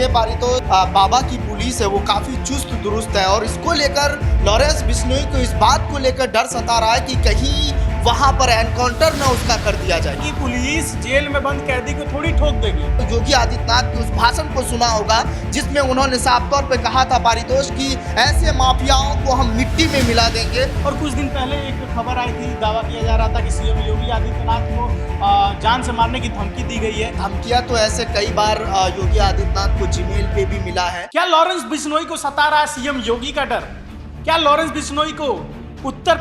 देखिए पारितोष, बाबा की पुलिस है वो काफी चुस्त दुरुस्त है और इसको लेकर लॉरेंस बिश्नोई को इस बात को लेकर डर सता रहा है कि कहीं वहां पर एनकाउंटर न उसका कर दिया जाए। कि पुलिस जेल में बंद कैदी को थोड़ी ठोक देगी। योगी आदित्यनाथ के उस भाषण को सुना होगा जिसमें उन्होंने साफ तौर पे कहा था पारितोष कि ऐसे माफियाओं को हम मिट्टी में मिला देंगे। और कुछ दिन पहले एक खबर आई थी, दावा किया जा रहा था कि सीएम योगी आदित्यनाथ को जान से मारने की धमकी दी गई है। धमकियां तो ऐसे कई बार योगी आदित्यनाथ को जीमेल पे भी मिला है। क्या लॉरेंस बिश्नोई को सता रहा है सीएम योगी का डर? क्या लॉरेंस बिश्नोई को उत्तर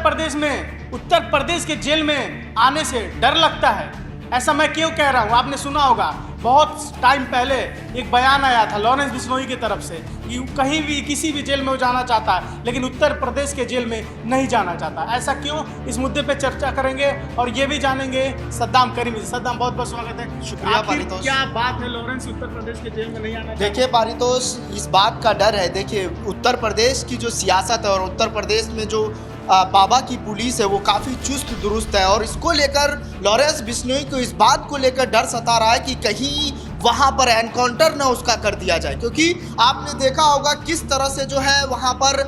प्रदेश के जेल में आने से डर लगता है? ऐसा मैं क्यों कह रहा हूँ, आपने सुना होगा बहुत टाइम पहले एक बयान आया था लॉरेंस बिश्नोई की तरफ से कि कहीं भी किसी भी जेल में वो जाना चाहता है लेकिन उत्तर प्रदेश के जेल में नहीं जाना चाहता। ऐसा क्यों, इस मुद्दे पे चर्चा करेंगे और ये भी जानेंगे सद्दाम करीमी। सद्दाम बहुत बहुत स्वागत है। शुक्रिया पारितोष। क्या बात है लॉरेंस उत्तर प्रदेश के जेल में नहीं आना? देखिए पारितोष, इस बात का डर है। देखिए उत्तर प्रदेश की जो सियासत है और उत्तर प्रदेश में जो बाबा की पुलिस है वो काफ़ी चुस्त दुरुस्त है और इसको लेकर लॉरेंस बिश्नोई को इस बात को लेकर डर सता रहा है कि कहीं वहाँ पर एनकाउंटर न उसका कर दिया जाए, क्योंकि आपने देखा होगा किस तरह से जो है वहाँ पर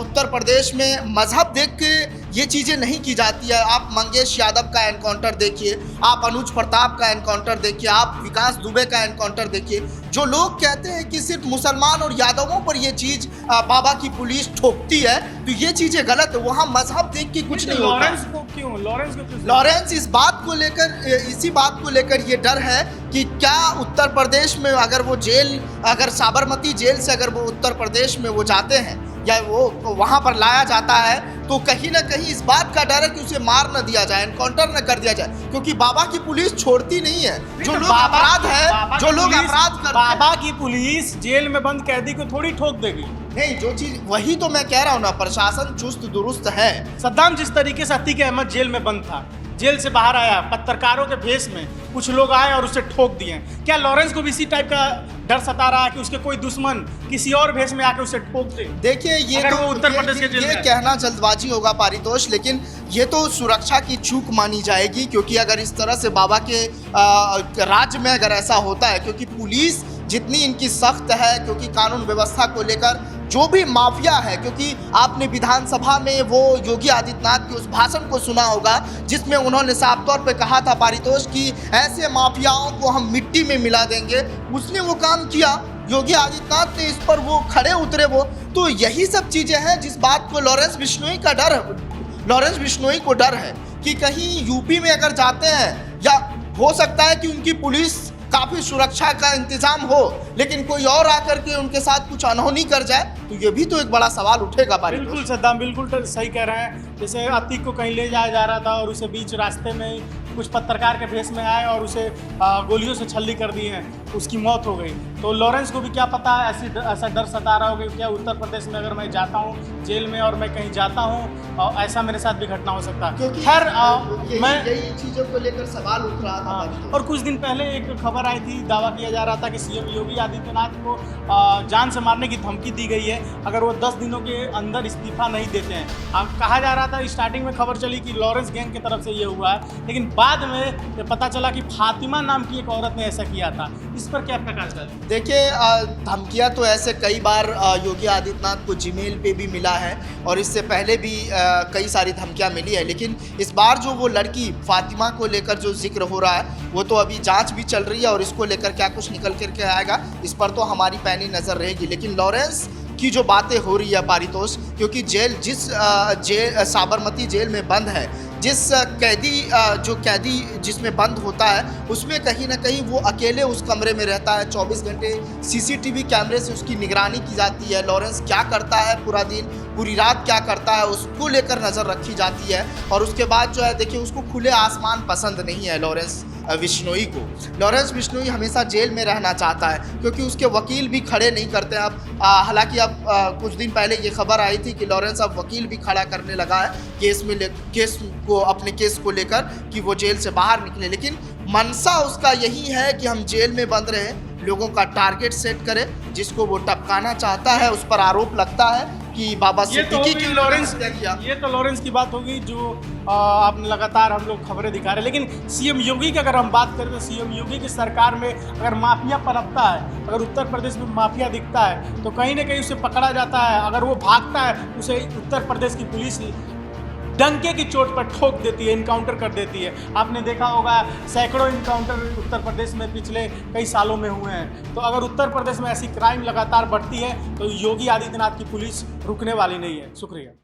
उत्तर प्रदेश में मजहब देख के ये चीज़ें नहीं की जाती है। आप मंगेश यादव का एनकाउंटर देखिए, आप अनुज प्रताप का एनकाउंटर देखिए, आप विकास दुबे का एनकाउंटर देखिए। जो लोग कहते हैं कि सिर्फ मुसलमान और यादवों पर ये चीज़ बाबा की पुलिस ठोकती है तो ये चीज़ें गलत है। वहाँ मजहब देख के कुछ नहीं होता। लॉरेंस को क्यों? लॉरेंस इस बात को लेकर, इसी बात को लेकर ये डर है कि क्या उत्तर प्रदेश में अगर साबरमती जेल से अगर वो उत्तर प्रदेश में वो जाते हैं या वो वहाँ पर लाया जाता है तो कहीं ना कहीं इस बात का डर है कि उसे मार न दिया जाए, एनकाउंटर न कर दिया जाए, क्योंकि बाबा की पुलिस छोड़ती नहीं है। जो लोग अपराध है, जो लोग अपराध करते हैं, बाबा की पुलिस जेल में बंद कैदी को थोड़ी ठोक देगी। नहीं, जो चीज वही तो मैं कह रहा हूँ ना, प्रशासन चुस्त दुरुस्त है। सद्दाम जिस तरीके से अतीक अहमद जेल में बंद था, जेल से बाहर आया, पत्रकारों के भेष में कुछ लोग आए और उसे ठोक दिए। क्या लॉरेंस को भी इसी टाइप का डर सता रहा है कि उसके कोई दुश्मन किसी और भेष में आकर उसे ठोक दे? देखिए ये तो उत्तर प्रदेश के जेल में कहना जल्दबाजी होगा पारितोष, लेकिन ये तो सुरक्षा की चूक मानी जाएगी, क्योंकि अगर इस तरह से बाबा के राज्य में अगर ऐसा होता है, क्योंकि पुलिस जितनी इनकी सख्त है, क्योंकि कानून व्यवस्था को लेकर जो भी माफिया है, क्योंकि आपने विधानसभा में वो योगी आदित्यनाथ के उस भाषण को सुना होगा जिसमें उन्होंने साफ तौर पे कहा था पारितोष कि ऐसे माफियाओं को हम मिट्टी में मिला देंगे। उसने वो काम किया, योगी आदित्यनाथ ने इस पर वो खड़े उतरे। वो तो यही सब चीज़ें हैं जिस बात को लॉरेंस बिश्नोई को डर है कि कहीं यूपी में अगर जाते हैं या हो सकता है कि उनकी पुलिस काफी सुरक्षा का इंतजाम हो लेकिन कोई और आकर के उनके साथ कुछ अनहोनी कर जाए तो ये भी तो एक बड़ा सवाल उठेगा। बिल्कुल सद्दाम, बिल्कुल सही कह रहे हैं। जैसे अतीक को कहीं ले जाया जा रहा था और उसे बीच रास्ते में कुछ पत्रकार के भेष में आए और उसे गोलियों से छल्ली कर दी है, उसकी मौत हो गई। तो लॉरेंस को भी क्या पता है, ऐसा डर सता रहा होगा क्या उत्तर प्रदेश में अगर मैं जाता हूँ जेल में और मैं कहीं जाता हूँ और ऐसा मेरे साथ भी घटना हो सकता है। खैर मैं यही चीज़ों को लेकर सवाल उठ रहा था। और कुछ दिन पहले एक खबर आई थी, दावा किया जा रहा था कि सीएम योगी आदित्यनाथ को जान से मारने की धमकी दी गई है अगर वो 10 दिनों के अंदर इस्तीफा नहीं देते हैं। कहा जा रहा था, स्टार्टिंग में खबर चली कि लॉरेंस गैंग की तरफ से ये हुआ है, लेकिन बाद में पता चला कि फातिमा नाम की एक औरत ने ऐसा किया था। इस पर क्या प्रकाश डालें? देखिए धमकियां तो ऐसे कई बार योगी आदित्यनाथ को जीमेल पे भी मिला है और इससे पहले भी कई सारी धमकियां मिली है, लेकिन इस बार जो वो लड़की फातिमा को लेकर जो जिक्र हो रहा है वो तो अभी जांच भी चल रही है और इसको लेकर क्या कुछ निकल करके आएगा इस पर तो हमारी पैनी नज़र रहेगी। लेकिन लॉरेंस की जो बातें हो रही है पारितोष, क्योंकि साबरमती जेल में बंद है, जिस कैदी जिसमें बंद होता है उसमें कहीं ना कहीं वो अकेले उस कमरे में रहता है। 24 घंटे सीसीटीवी कैमरे से उसकी निगरानी की जाती है। लॉरेंस क्या करता है पूरा दिन, पूरी रात क्या करता है, उसको लेकर नज़र रखी जाती है। और उसके बाद जो है देखिए, उसको खुले आसमान पसंद नहीं है लॉरेंस बिश्नोई को। लॉरेंस बिश्नोई हमेशा जेल में रहना चाहता है क्योंकि उसके वकील भी खड़े नहीं करते। अब हालांकि अब कुछ दिन पहले ये खबर आई थी कि लॉरेंस अब वकील भी खड़ा करने लगा है अपने केस को लेकर कि वो जेल से बाहर निकले, लेकिन मनसा उसका यही है कि हम जेल में बंद रहे, लोगों का टारगेट सेट करे, जिसको वो टपकाना चाहता है उस पर आरोप लगता है कि बाबा ये तो सिद्दीकी होगी की लॉरेंस, हत्या किया। ये तो लॉरेंस की बात होगी जो आपने लगातार हम लोग खबरें दिखा रहे हैं। लेकिन सीएम योगी की अगर हम बात करें तो सीएम योगी की सरकार में अगर माफिया पनपता है, अगर उत्तर प्रदेश में माफिया दिखता है तो कहीं ना कहीं उसे पकड़ा जाता है। अगर वो भागता है उसे उत्तर प्रदेश की पुलिस डंके की चोट पर ठोक देती है, इनकाउंटर कर देती है। आपने देखा होगा सैकड़ों इनकाउंटर उत्तर प्रदेश में पिछले कई सालों में हुए हैं। तो अगर उत्तर प्रदेश में ऐसी क्राइम लगातार बढ़ती है तो योगी आदित्यनाथ की पुलिस रुकने वाली नहीं है। शुक्रिया।